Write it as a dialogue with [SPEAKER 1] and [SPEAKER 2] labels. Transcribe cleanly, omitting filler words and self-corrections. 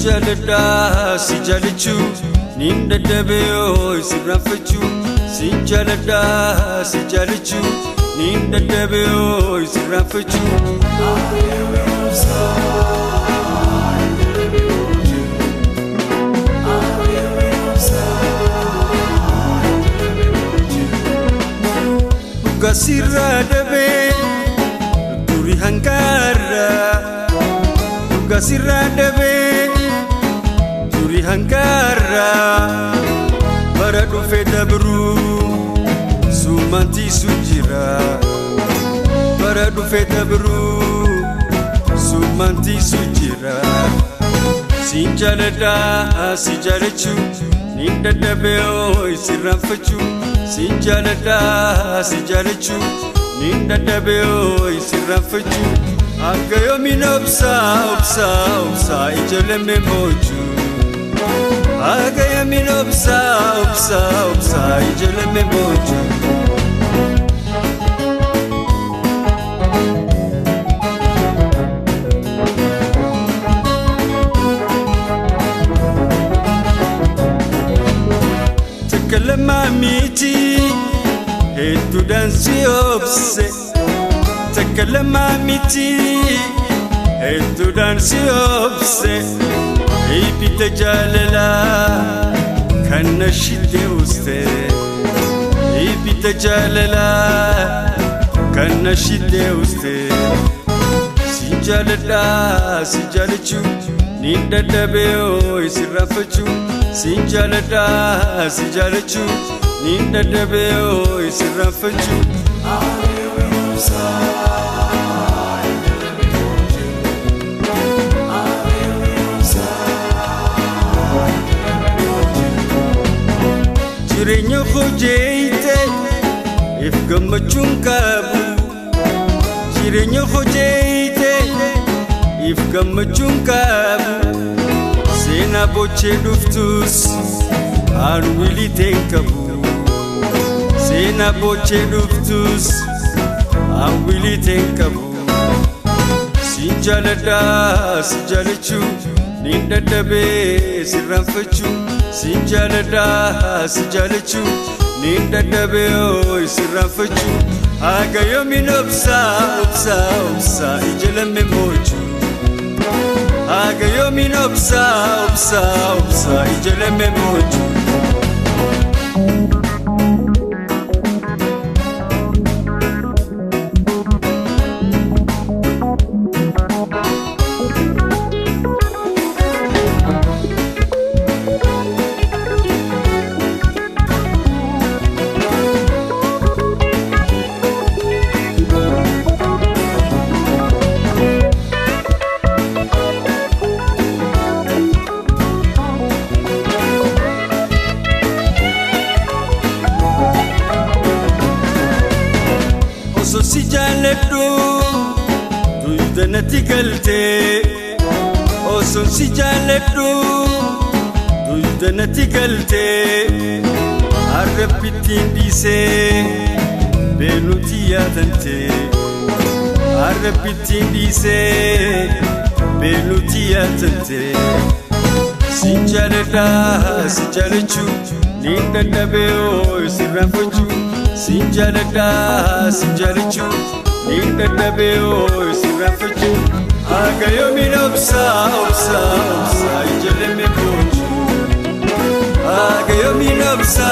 [SPEAKER 1] Sinjalada, Sijalichu, Ninda Debeo, Sirafachu, Sinjalada, Sijalichu, Ninda Debeo, Sirafachu. Ugasira Debe, Duri Hangara, Ugasira Debe. Hankara Baradu Fedabru Sumanti Sujira Baradu Fedabru Sumanti Sujira Sinjalada Sijalechu Ninda Debeo Isirafachu Sinjalada Sijalechu Ninda Debeo Isirafachu Agayo minopsa Upsa Ijeleme moju Agaya minopsa Ijeleme moju Tekelema miti Hetu dansi opse Tekelema miti Hetu dansi opse Ipite jalela Kanna shidde uste Ipite jalela Kanna shidde uste Sinjalada Sijalichu Ninda Debeo Isirafachu Sinjalada Sijalichu Ninda Debeo Isirafachu Jireenya hojeeyte if gammachuun qabu Jireenya hojeeyte if gammachuun qabu Seenaa bochee dhuftus aan wiliteen qabu Seenaa bochee dhuftus aan wiliteen qabu Sinjalada Sijalichu Ninda Debee Sirafachu Sinjalada Sijalichu Ninda Debeo Sirafachu Agayo minopsa Ijeleme moju Agayo minopsa Ijeleme moju Sijaleddu Duydanati galte Oson sijaleddu Duydanati galte Arrabittiin dhiisee Beenuti yaadante Arrabittiin dhiisee Beenuti yaadante Sinjalada Sijalichu Ninda Debeo Sirafachu Sinjalada Sijalichu Ninda Debeo Sirafachu Agayo minopsa Ijeleme moju Agayo minopsa